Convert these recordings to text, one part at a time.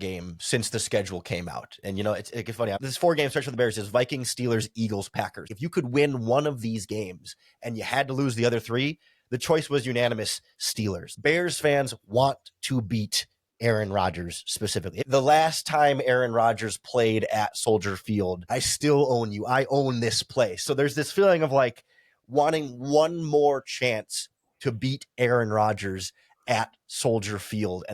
game since the schedule came out. And, it's funny. This 4-game stretch for the Bears is Vikings, Steelers, Eagles, Packers. If you could win one of these games and you had to lose the other 3, the choice was unanimous Steelers. Bears fans want to beat Aaron Rodgers specifically. The last time Aaron Rodgers played at Soldier Field, I still own you. I own this place. So there's this feeling of like wanting one more chance to beat Aaron Rodgers at Soldier Field.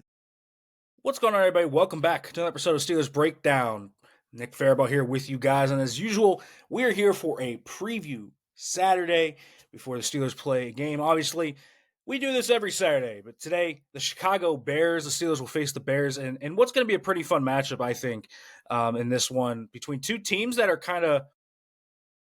What's going on, everybody? Welcome back to another episode of Steelers Breakdown. Nick Farabaugh here with you guys, and as usual, we're here for a preview Saturday before the Steelers play a game. Obviously, we do this every Saturday, but today, the Chicago Bears, the Steelers will face the Bears, and what's going to be a pretty fun matchup, I think, in this one, between two teams that are kind of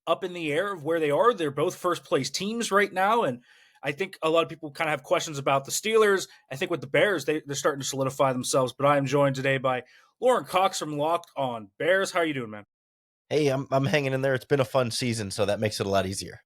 up in the air of where they are. They're both first-place teams right now, and I think a lot of people kind of have questions about the Steelers. I think with the Bears, they're starting to solidify themselves. But I am joined today by Lorin Cox from Locked on Bears. How are you doing, man? Hey, I'm hanging in there. It's been a fun season, so that makes it a lot easier.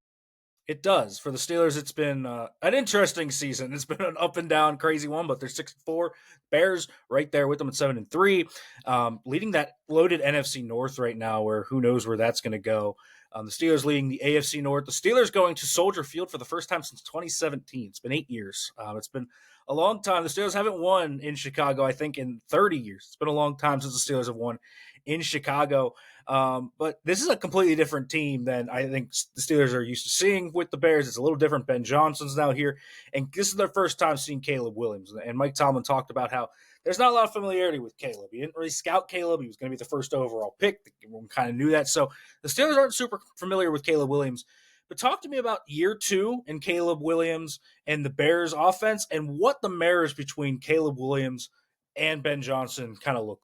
It does. For the Steelers, it's been an interesting season. It's been an up and down, crazy one, but they're 6-4. Bears right there with them at 7-3, leading that loaded NFC North right now, where who knows where that's going to go. The Steelers leading the AFC North. The Steelers going to Soldier Field for the first time since 2017. It's been 8 years. It's been a long time. The Steelers haven't won in Chicago, I think, in 30 years. It's been a long time since the Steelers have won in Chicago. But this is a completely different team than I think the Steelers are used to seeing with the Bears. It's a little different. Ben Johnson's now here, and this is their first time seeing Caleb Williams. And Mike Tomlin talked about how there's not a lot of familiarity with Caleb. He didn't really scout Caleb. He was going to be the first overall pick. Everyone kind of knew that. So the Steelers aren't super familiar with Caleb Williams. But talk to me about year 2 in Caleb Williams and the Bears offense and what the marriage between Caleb Williams and Ben Johnson kind of look.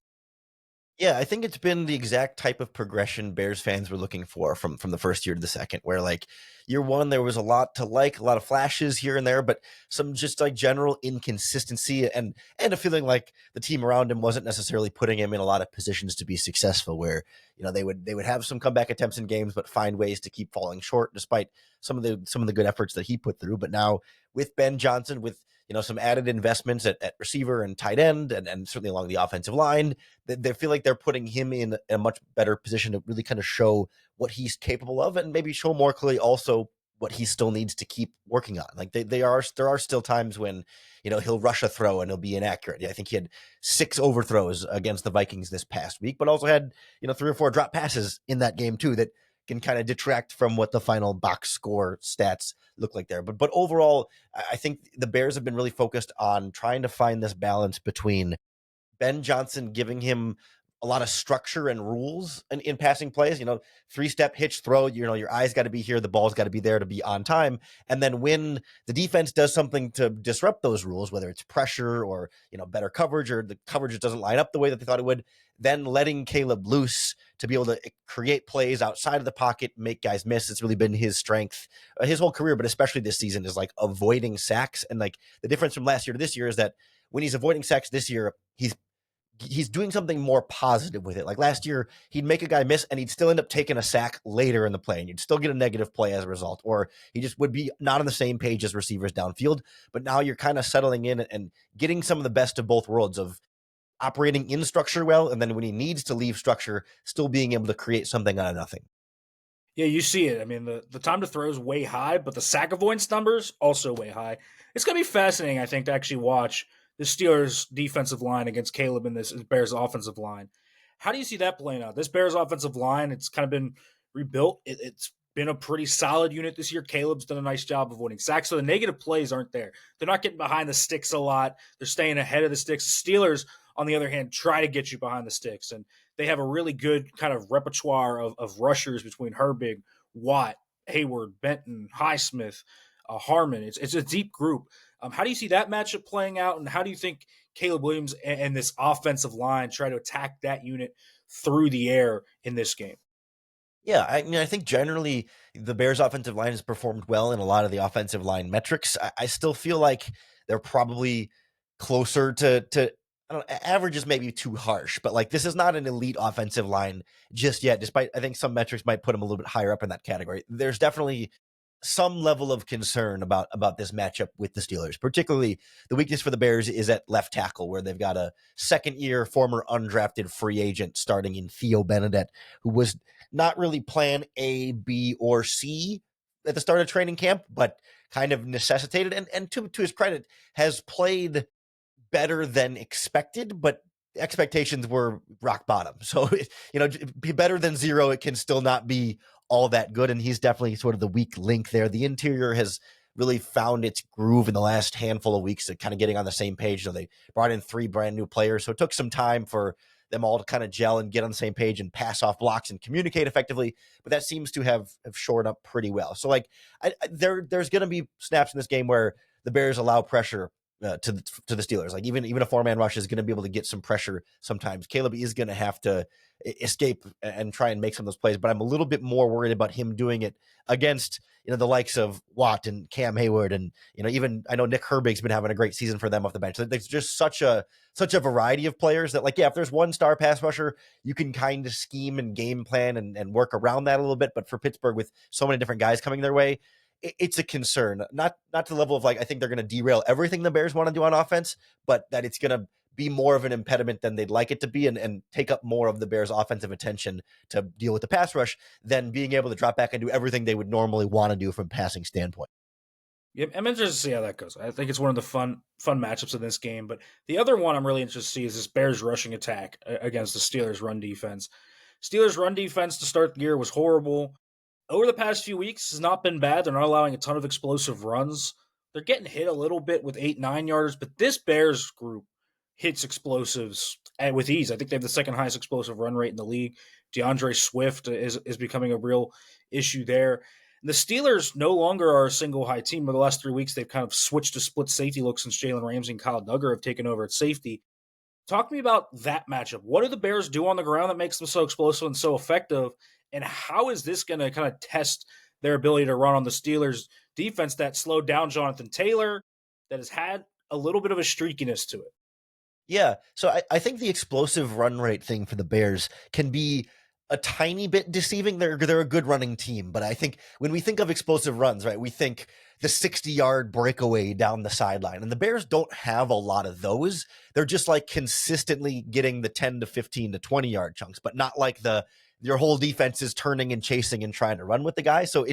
Yeah, I think it's been the exact type of progression Bears fans were looking for from the first year to the second, where like year 1, there was a lot to like, a lot of flashes here and there, but some just like general inconsistency and a feeling like the team around him wasn't necessarily putting him in a lot of positions to be successful, where, they would have some comeback attempts in games, but find ways to keep falling short despite some of the good efforts that he put through. But now with Ben Johnson, with some added investments at receiver and tight end, and certainly along the offensive line, they feel like they're putting him in a much better position to really kind of show what he's capable of, and maybe show more clearly also what he still needs to keep working on. Like there are still times when, he'll rush a throw and he'll be inaccurate. I think he had 6 overthrows against the Vikings this past week, but also had, 3 or 4 drop passes in that game too, that can kind of detract from what the final box score stats look like there. But overall, I think the Bears have been really focused on trying to find this balance between Ben Johnson giving him a lot of structure and rules in passing plays, 3-step hitch throw, your eyes got to be here, the ball's got to be there to be on time. And then when the defense does something to disrupt those rules, whether it's pressure or, better coverage, or the coverage doesn't line up the way that they thought it would, then letting Caleb loose to be able to create plays outside of the pocket, make guys miss. It's really been his strength his whole career, but especially this season, is like avoiding sacks. And like the difference from last year to this year is that when he's avoiding sacks this year, he's doing something more positive with it. Like last year, he'd make a guy miss and he'd still end up taking a sack later in the play, and you'd still get a negative play as a result, or he just would be not on the same page as receivers downfield. But now you're kind of settling in and getting some of the best of both worlds of operating in structure well, and then when he needs to leave structure, still being able to create something out of nothing. Yeah, you see it. I mean, the time to throw is way high, but the sack avoidance numbers also way high. It's going to be fascinating, I think, to actually watch the Steelers' defensive line against Caleb and this Bears' offensive line. How do you see that playing out? This Bears' offensive line, it's kind of been rebuilt. It's been a pretty solid unit this year. Caleb's done a nice job of avoiding sacks, so the negative plays aren't there. They're not getting behind the sticks a lot. They're staying ahead of the sticks. The Steelers, on the other hand, try to get you behind the sticks, and they have a really good kind of repertoire of rushers between Herbig, Watt, Hayward, Benton, Highsmith, Harmon. It's a deep group. How do you see that matchup playing out, and how do you think Caleb Williams and this offensive line try to attack that unit through the air in this game? Yeah, I mean, I think generally the Bears' offensive line has performed well in a lot of the offensive line metrics. I still feel like they're probably closer to I don't know, average is maybe too harsh, but like this is not an elite offensive line just yet, despite I think some metrics might put them a little bit higher up in that category. There's definitely some level of concern about this matchup with the Steelers. Particularly, the weakness for the Bears is at left tackle, where they've got a second-year former undrafted free agent starting in Theo Benedett, who was not really plan A, B, or C at the start of training camp, but kind of necessitated, and to his credit, has played better than expected, but expectations were rock bottom. So, be better than zero. It can still not be all that good. And he's definitely sort of the weak link there. The interior has really found its groove in the last handful of weeks of kind of getting on the same page. So they brought in 3 brand new players. So it took some time for them all to kind of gel and get on the same page and pass off blocks and communicate effectively. But that seems to have shored up pretty well. So there's going to be snaps in this game where the Bears allow pressure to the Steelers. Like even a 4-man rush is going to be able to get some pressure sometimes. Caleb is going to have to escape and try and make some of those plays, but I'm a little bit more worried about him doing it against the likes of Watt and Cam Hayward, and even I know Nick Herbig's been having a great season for them off the bench. So there's just such a variety of players that if there's one star pass rusher, you can kind of scheme and game plan and work around that a little bit. But for Pittsburgh, with so many different guys coming their way, it's a concern. Not to the level of I think they're going to derail everything the Bears want to do on offense, but that it's going to be more of an impediment than they'd like it to be, and take up more of the Bears' offensive attention to deal with the pass rush than being able to drop back and do everything they would normally want to do from a passing standpoint. Yep, I'm interested to see how that goes. I think it's one of the fun matchups in this game. But the other one I'm really interested to see is this Bears rushing attack against the Steelers' run defense. Steelers' run defense to start the year was horrible. Over the past few weeks, has not been bad. They're not allowing a ton of explosive runs. They're getting hit a little bit with 8-9 yarders, but this Bears group hits explosives with ease. I think they have the second highest explosive run rate in the league. DeAndre Swift is becoming a real issue there. And the Steelers no longer are a single high team. Over the last 3 weeks, they've kind of switched to split safety looks since Jalen Ramsey and Kyle Duggar have taken over at safety. Talk to me about that matchup. What do the Bears do on the ground that makes them so explosive and so effective? And how is this going to kind of test their ability to run on the Steelers defense that slowed down Jonathan Taylor, that has had a little bit of a streakiness to it? Yeah. So I think the explosive run rate thing for the Bears can be a tiny bit deceiving. They're a good running team, but I think when we think of explosive runs, right, we think the 60-yard breakaway down the sideline. And the Bears don't have a lot of those. They're just consistently getting the 10 to 15 to 20-yard chunks, but not your whole defense is turning and chasing and trying to run with the guy. So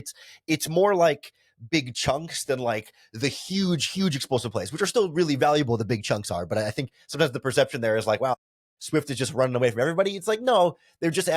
it's more like big chunks than the huge explosive plays, which are still really valuable. The big chunks are, but I think sometimes the perception there is wow, Swift is just running away from everybody. It's no, they're just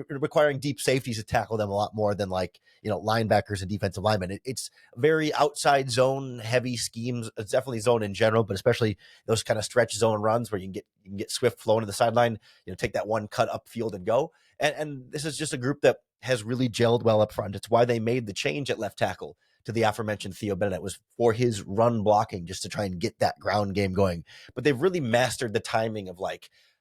requiring deep safeties to tackle them a lot more than linebackers and defensive linemen. It's very outside zone heavy schemes. It's definitely zone in general, but especially those kind of stretch zone runs where you can get Swift flowing to the sideline, take that one cut upfield and go. And this is just a group that has really gelled well up front. It's why they made the change at left tackle to the aforementioned Theo Benedett, was for his run blocking, just to try and get that ground game going. But they've really mastered the timing of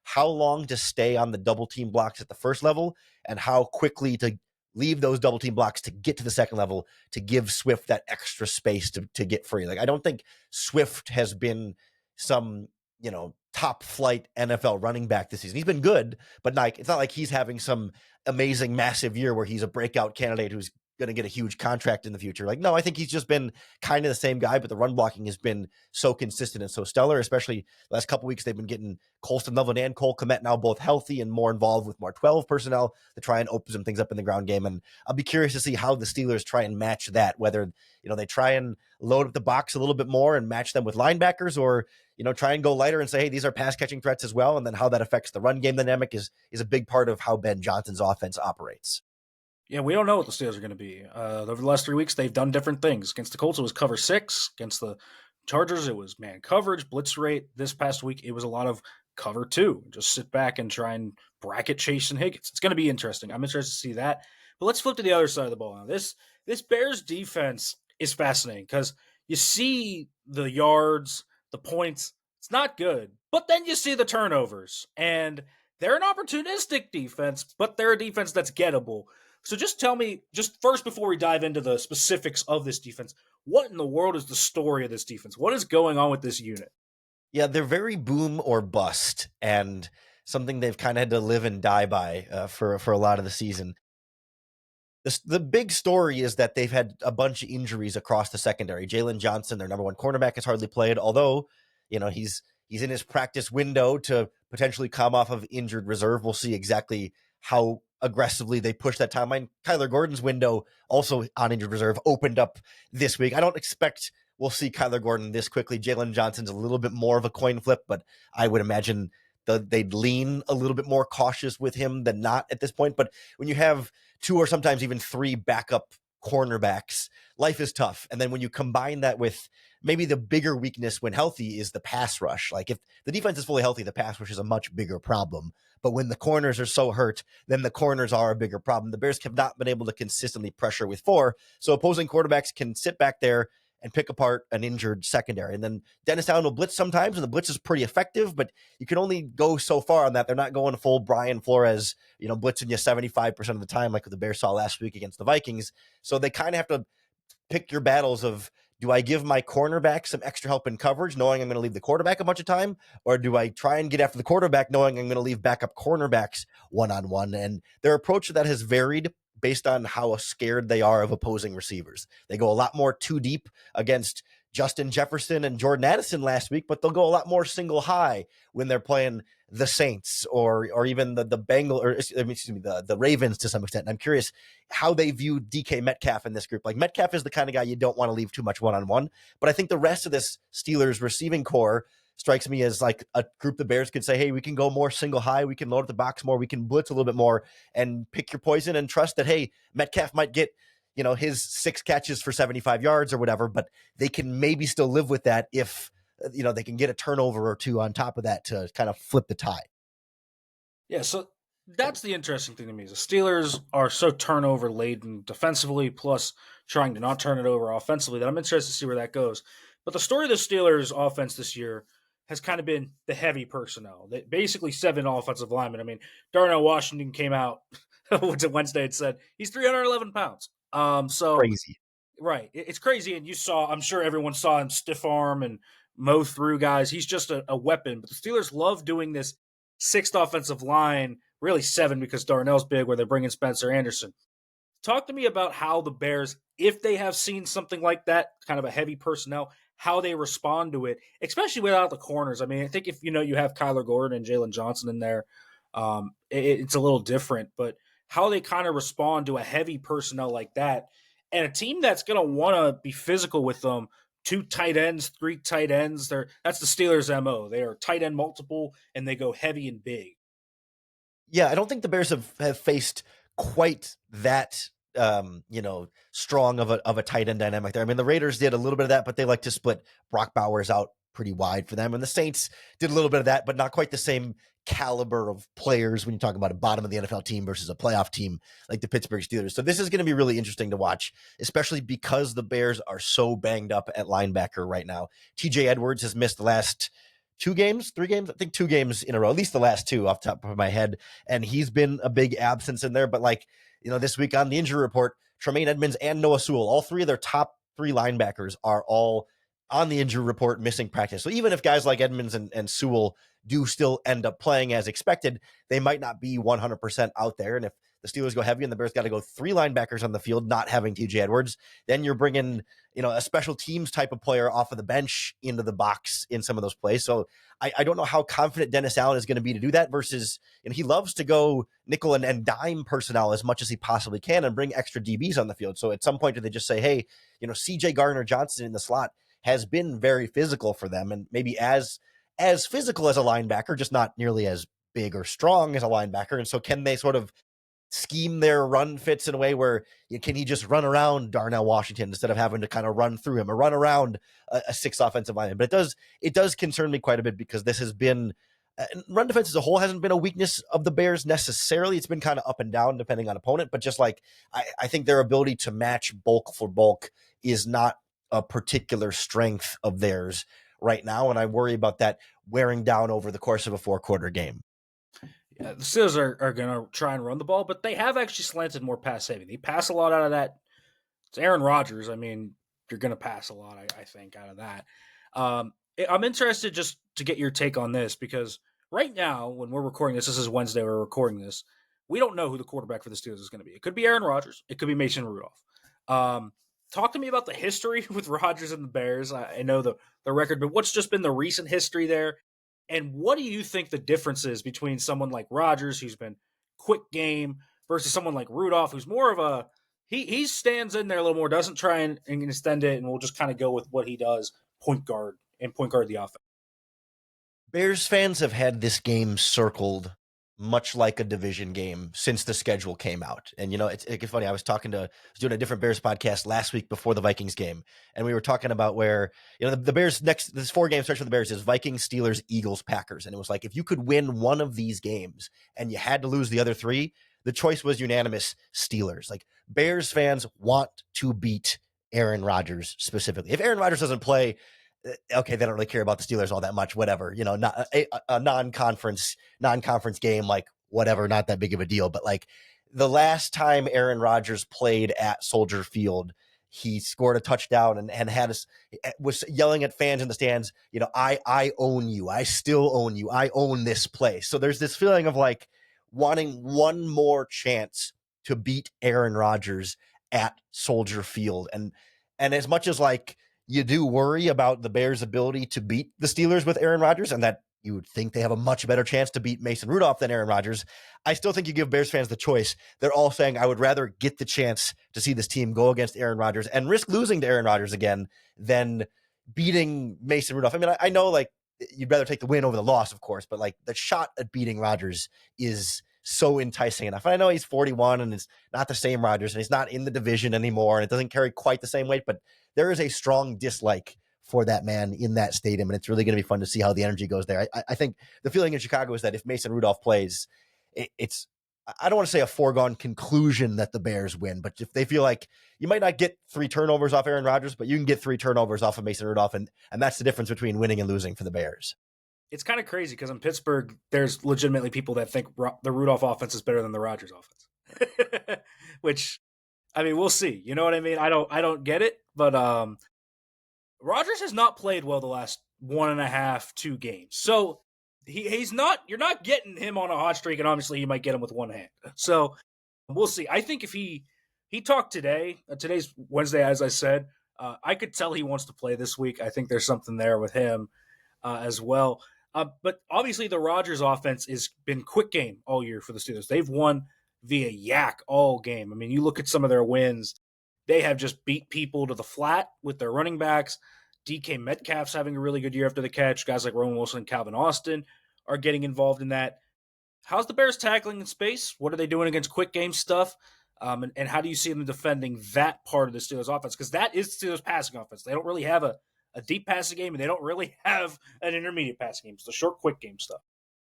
how long to stay on the double team blocks at the first level and how quickly to leave those double team blocks to get to the second level to give Swift that extra space to get free. I don't think Swift has been some, top flight NFL running back this season. He's been good, but it's not like he's having some amazing, massive year where he's a breakout candidate who's going to get a huge contract in the future. No, I think he's just been kind of the same guy, but the run blocking has been so consistent and so stellar, especially the last couple of weeks. They've been getting Colston Loveland and Cole Kmet now both healthy and more involved with more 12 personnel to try and open some things up in the ground game. And I'll be curious to see how the Steelers try and match that, whether, they try and load up the box a little bit more and match them with linebackers, or, try and go lighter and say, hey, these are pass catching threats as well. And then how that affects the run game dynamic is a big part of how Ben Johnson's offense operates. Yeah, we don't know what the Steelers are going to be. Over the last 3 weeks, they've done different things. Against the Colts, it was cover 6. Against the Chargers, it was man coverage, blitz rate. This past week, it was a lot of cover 2. Just sit back and try and bracket Chase and Higgins. It's going to be interesting. I'm interested to see that. But let's flip to the other side of the ball now. This Bears defense is fascinating because you see the yards, the points. It's not good. But then you see the turnovers. And they're an opportunistic defense, but they're a defense that's gettable. So just tell me, just first before we dive into the specifics of this defense, what in the world is the story of this defense? What is going on with this unit? Yeah, they're very boom or bust, and something they've kind of had to live and die by for a lot of the season. The big story is that they've had a bunch of injuries across the secondary. Jalen Johnson, their number one cornerback, has hardly played, although, he's in his practice window to potentially come off of injured reserve. We'll see exactly how aggressively they push that timeline. Kyler Gordon's window, also on injured reserve, opened up this week. I don't expect we'll see Kyler Gordon this quickly. Jalen Johnson's a little bit more of a coin flip, but I would imagine they'd lean a little bit more cautious with him than not at this point. But when you have two or sometimes even three backup cornerbacks, life is tough. And then when you combine that with maybe the bigger weakness when healthy is the pass rush. Like if the defense is fully healthy, the pass rush is a much bigger problem. But when the corners are so hurt, then the corners are a bigger problem. The Bears have not been able to consistently pressure with four. So opposing quarterbacks can sit back there and pick apart an injured secondary. And then Dennis Allen will blitz sometimes, and the blitz is pretty effective, but you can only go so far on that. They're not going full Brian Flores, blitzing you 75% of the time like the Bears saw last week against the Vikings. So they kind of have to pick your battles of, do I give my cornerback some extra help in coverage, knowing I'm going to leave the quarterback a bunch of time? Or do I try and get after the quarterback, knowing I'm going to leave backup cornerbacks one-on-one? And their approach to that has varied based on how scared they are of opposing receivers. They go a lot more too deep against Justin Jefferson and Jordan Addison last week, but they'll go a lot more single high when they're playing the Saints or even the the Ravens to some extent. And I'm curious how they view DK Metcalf in this group. Like Metcalf is the kind of guy you don't want to leave too much one-on-one, but I think the rest of this Steelers receiving core strikes me as like a group the Bears could say, hey, we can go more single high, we can load up the box more, we can blitz a little bit more and pick your poison and trust that, hey, Metcalf might get, his 6 catches for 75 yards or whatever, but they can maybe still live with that if, they can get a turnover or two on top of that to kind of flip the tide. Yeah, so that's the interesting thing to me is the Steelers are so turnover laden defensively, plus trying to not turn it over offensively, that I'm interested to see where that goes. But the story of the Steelers offense this year has kind of been the heavy personnel. Basically 7 offensive linemen. I mean, Darnell Washington came out Wednesday and said he's 311 pounds. So Crazy. right, it's crazy, and I'm sure everyone saw him stiff arm and mow through guys. He's just a weapon. But the Steelers love doing this 6th offensive line, really 7 because Darnell's big, where they're bringing Spencer Anderson. Talk to me about how the Bears, if they have seen something like that, kind of a heavy personnel, how they respond to it, especially without the corners. I mean, I think if you have Kyler Gordon and Jalen Johnson in there, it's a little different. But how they kind of respond to a heavy personnel like that, and a team that's going to want to be physical with them. 2 tight ends, 3 tight ends. That's the Steelers' MO. They are tight end multiple, and they go heavy and big. Yeah, I don't think the Bears have faced quite that strong of a tight end dynamic there. I mean, the Raiders did a little bit of that, but they like to split Brock Bowers out pretty wide for them. And the Saints did a little bit of that, but not quite the same caliber of players when you talk about a bottom of the NFL team versus a playoff team like the Pittsburgh Steelers. So this is going to be really interesting to watch, especially because the Bears are so banged up at linebacker right now. TJ Edwards has missed the last 3 games, I think 2 games in a row, at least the last 2 off the top of my head. And he's been a big absence in there. But this week on the injury report, Tremaine Edmonds and Noah Sewell, all 3 of their top 3 linebackers are all on the injury report missing practice. So even if guys like Edmonds and Sewell do still end up playing as expected, they might not be 100% out there. And if the Steelers go heavy and the Bears got to go 3 linebackers on the field, not having TJ Edwards, then you're bringing, a special teams type of player off of the bench into the box in some of those plays. So I don't know how confident Dennis Allen is going to be to do that versus, he loves to go nickel and dime personnel as much as he possibly can and bring extra DBs on the field. So at some point, do they just say, hey, CJ Gardner-Johnson in the slot has been very physical for them and maybe as physical as a linebacker, just not nearly as big or strong as a linebacker. And so can they sort of scheme their run fits in a way where can he just run around Darnell Washington instead of having to kind of run through him or run around a 6 offensive lineman? But it does concern me quite a bit because this has been run defense as a whole hasn't been a weakness of the Bears necessarily. It's been kind of up and down depending on opponent, but just like I think their ability to match bulk for bulk is not a particular strength of theirs right now. And I worry about that wearing down over the course of a 4-quarter game. Yeah, the Steelers are going to try and run the ball, but they have actually slanted more pass heavy. They pass a lot out of that. It's Aaron Rodgers. I mean, you're going to pass a lot, I think, out of that. I'm interested just to get your take on this because right now, when we're recording this is Wednesday, we're recording this. we don't know who the quarterback for the Steelers is going to be. It could be Aaron Rodgers. It could be Mason Rudolph. Um, Talk to me about the history with Rodgers and the Bears. I know the record, but what's just been the recent history there? And what do you think the difference is between someone like Rodgers, who's been quick game, versus someone like Rudolph, who's more of a he stands in there a little more, doesn't try and extend it, and will just kind of go with what he does, point guard the offense. Bears fans have had this game circled much like a division game since the schedule came out. And, it's funny. I was doing a different Bears podcast last week before the Vikings game. And we were talking about where, the Bears this 4-game stretch for the Bears is Vikings, Steelers, Eagles, Packers. And it was like, if you could win one of these games and you had to lose the other 3, the choice was unanimous Steelers. Like, Bears fans want to beat Aaron Rodgers specifically. If Aaron Rodgers doesn't play, okay, they don't really care about the Steelers all that much, whatever, not a non-conference game, like whatever, not that big of a deal. But like the last time Aaron Rodgers played at Soldier Field, he scored a touchdown and was yelling at fans in the stands, I own you. I still own you. I own this place. So there's this feeling of like wanting one more chance to beat Aaron Rodgers at Soldier Field. And as much as like, you do worry about the Bears' ability to beat the Steelers with Aaron Rodgers, and that you would think they have a much better chance to beat Mason Rudolph than Aaron Rodgers. I still think you give Bears fans the choice. They're all saying, I would rather get the chance to see this team go against Aaron Rodgers and risk losing to Aaron Rodgers again than beating Mason Rudolph. I mean, I know like you'd rather take the win over the loss, of course, but like the shot at beating Rodgers is so enticing enough. And I know he's 41 and it's not the same Rodgers and he's not in the division anymore and it doesn't carry quite the same weight, but there is a strong dislike for that man in that stadium. And it's really going to be fun to see how the energy goes there. I think the feeling in Chicago is that if Mason Rudolph plays, it's, I don't want to say a foregone conclusion that the Bears win, but if they feel like you might not get 3 turnovers off Aaron Rodgers, but you can get 3 turnovers off of Mason Rudolph. And that's the difference between winning and losing for the Bears. It's kind of crazy because in Pittsburgh, there's legitimately people that think the Rudolph offense is better than the Rodgers offense, which, I mean, we'll see. You know what I mean? I don't get it, but Rodgers has not played well the last 1.5, 2 games. So he's not. You're not getting him on a hot streak, and obviously you might get him with one hand. So we'll see. I think if he talked today, today's Wednesday, as I said, I could tell he wants to play this week. I think there's something there with him as well. But obviously the Rodgers offense has been quick game all year for the Steelers. They've won via yak all game. I mean, you look at some of their wins, they have just beat people to the flat with their running backs. DK Metcalf's having a really good year after the catch. Guys like Roman Wilson and Calvin Austin are getting involved in that. How's the Bears tackling in space? What are they doing against quick game stuff? And how do you see them defending that part of the Steelers offense? Because that is the Steelers passing offense. They don't really have a deep passing game, and they don't really have an intermediate passing game. It's the short, quick game stuff.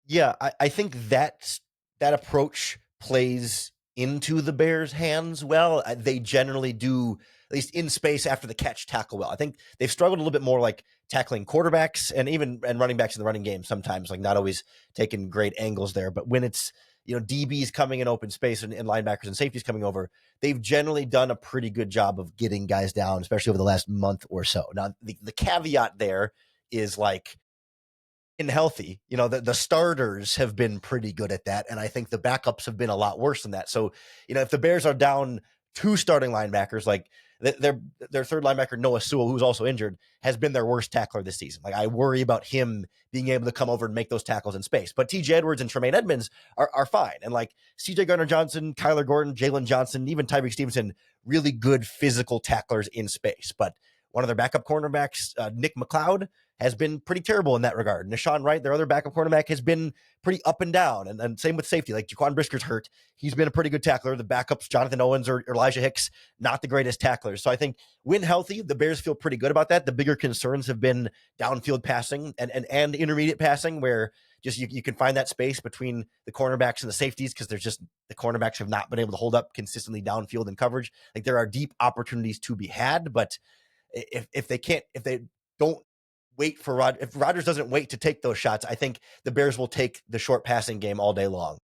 Yeah, I think that approach plays into the Bears' hands well. They generally do, at least in space after the catch, tackle well. I think they've struggled a little bit more like tackling quarterbacks and running backs in the running game sometimes, like not always taking great angles there. But when it's, DBs coming in open space and linebackers and safeties coming over, they've generally done a pretty good job of getting guys down, especially over the last month or so. Now, the caveat there is like, in healthy, the starters have been pretty good at that. And I think the backups have been a lot worse than that. So, if the Bears are down 2 starting linebackers, like their third linebacker, Noah Sewell, who's also injured, has been their worst tackler this season. Like I worry about him being able to come over and make those tackles in space. But TJ Edwards and Tremaine Edmonds are fine. And like CJ Gardner-Johnson, Kyler Gordon, Jalen Johnson, even Tyreek Stevenson, really good physical tacklers in space. But one of their backup cornerbacks, Nick McLeod, has been pretty terrible in that regard. Nashawn Wright, their other backup cornerback, has been pretty up and down. And same with safety. Like Jaquan Brisker's hurt. He's been a pretty good tackler. The backups, Jonathan Owens or Elijah Hicks, not the greatest tacklers. So I think when healthy, the Bears feel pretty good about that. The bigger concerns have been downfield passing and intermediate passing, where just you can find that space between the cornerbacks and the safeties because there's just the cornerbacks have not been able to hold up consistently downfield in coverage. Like there are deep opportunities to be had, but if they don't wait for if Rodgers doesn't wait to take those shots, I think the Bears will take the short passing game all day long.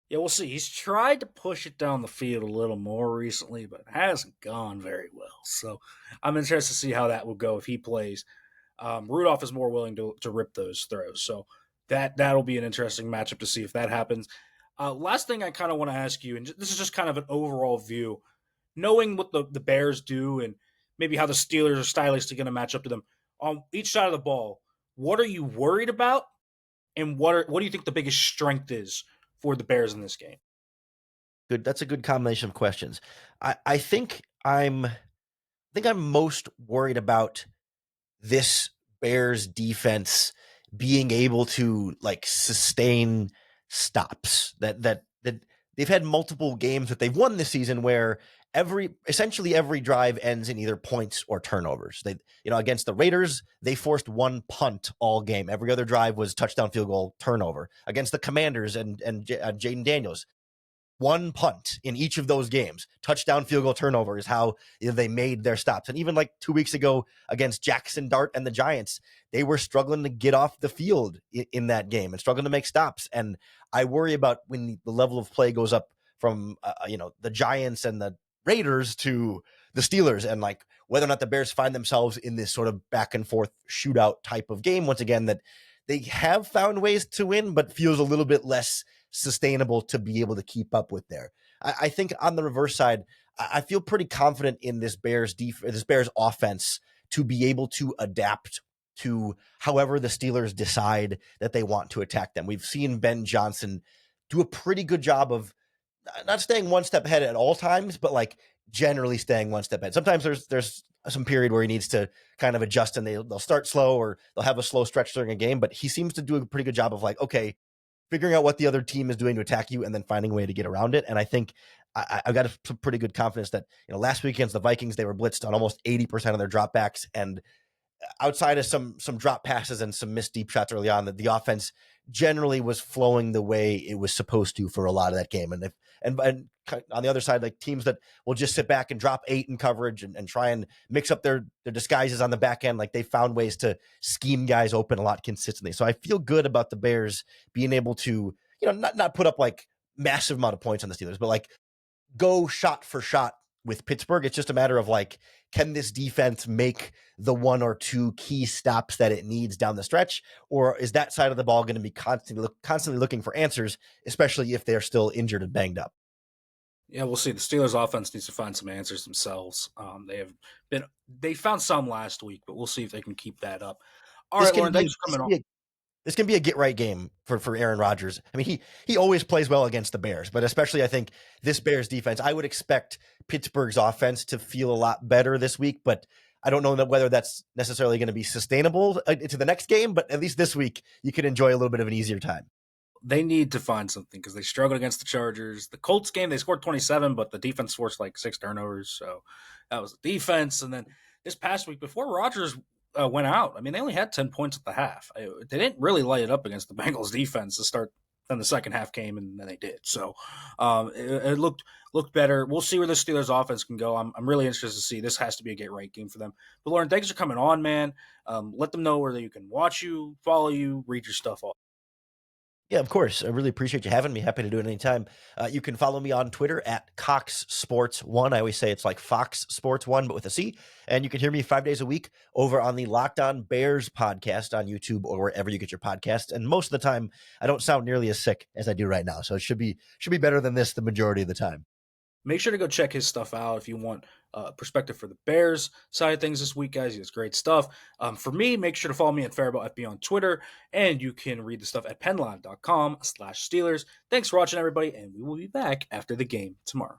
Yeah, we'll see. He's tried to push it down the field a little more recently, but hasn't gone very well. So I'm interested to see how that will go if he plays. Rudolph is more willing to rip those throws. So that'll be an interesting matchup to see if that happens. Last thing I kind of want to ask you, and this is just kind of an overall view, knowing what the Bears do and maybe how the Steelers are stylistically going to match up to them on each side of the ball. What are you worried about, and what do you think the biggest strength is for the Bears in this game? Good. That's a good combination of questions. I think I'm most worried about this Bears defense being able to like sustain stops that they've had multiple games that they've won this season where essentially every drive ends in either points or turnovers. They, against the Raiders, they forced one punt all game. Every other drive was touchdown, field goal, turnover. Against the Commanders and Jaden Daniels, one punt in each of those games, touchdown, field goal, turnover is how they made their stops. And even like 2 weeks ago against Jackson Dart and the Giants, they were struggling to get off the field in that game and struggling to make stops. And I worry about when the level of play goes up from the Giants and the Raiders to the Steelers, and like whether or not the Bears find themselves in this sort of back and forth shootout type of game once again that they have found ways to win, but feels a little bit less sustainable to be able to keep up with there. I think on the reverse side, I feel pretty confident in this Bears offense to be able to adapt to however the Steelers decide that they want to attack them. We've seen Ben Johnson do a pretty good job of not staying one step ahead at all times, but like generally staying one step ahead. Sometimes there's some period where he needs to kind of adjust and they'll start slow or they'll have a slow stretch during a game, but he seems to do a pretty good job of like, okay, figuring out what the other team is doing to attack you and then finding a way to get around it. And I think I've got some pretty good confidence that, last week against the Vikings, they were blitzed on almost 80% of their dropbacks. And outside of some drop passes and some missed deep shots early on, that the offense generally was flowing the way it was supposed to for a lot of that game. And on the other side, like teams that will just sit back and drop 8 in coverage and try and mix up their disguises on the back end, like they found ways to scheme guys open a lot consistently. So I feel good about the Bears being able to, not put up like massive amount of points on the Steelers, but like go shot for shot with Pittsburgh. It's just a matter of like, can this defense make the one or two key stops that it needs down the stretch? Or is that side of the ball going to be constantly looking for answers, especially if they're still injured and banged up? Yeah, we'll see. The Steelers' offense needs to find some answers themselves. They found some last week, but we'll see if they can keep that up. All This right, can Lorin, be thanks for coming on. this can be a get right game for Aaron Rodgers. I mean, he always plays well against the Bears, but especially I think this Bears defense, I would expect Pittsburgh's offense to feel a lot better this week, but I don't know whether that's necessarily going to be sustainable into the next game, but at least this week you can enjoy a little bit of an easier time. They need to find something because they struggled against the Chargers. The Colts game, they scored 27, but the defense forced like 6 turnovers. So that was the defense. And then this past week, before Rodgers went out, I mean, they only had 10 points at the half. They didn't really light it up against the Bengals defense to start. Then the second half came, and then they did. So it looked better. We'll see where the Steelers' offense can go. I'm really interested to see. This has to be a get right game for them. But Lorin, thanks for coming on, man. Let them know where you can watch you, follow you, read your stuff. All. Yeah, of course. I really appreciate you having me. Happy to do it anytime. You can follow me on Twitter at Cox Sports One. I always say it's like Fox Sports One, but with a C. And you can hear me 5 days a week over on the Locked On Bears podcast on YouTube or wherever you get your podcasts. And most of the time, I don't sound nearly as sick as I do right now, so it should be better than this the majority of the time. Make sure to go check his stuff out if you want perspective for the Bears side of things this week, guys. He has great stuff. For me, make sure to follow me at Farabaugh FB on Twitter, and you can read the stuff at penlive.com/Steelers. Thanks for watching, everybody, and we will be back after the game tomorrow.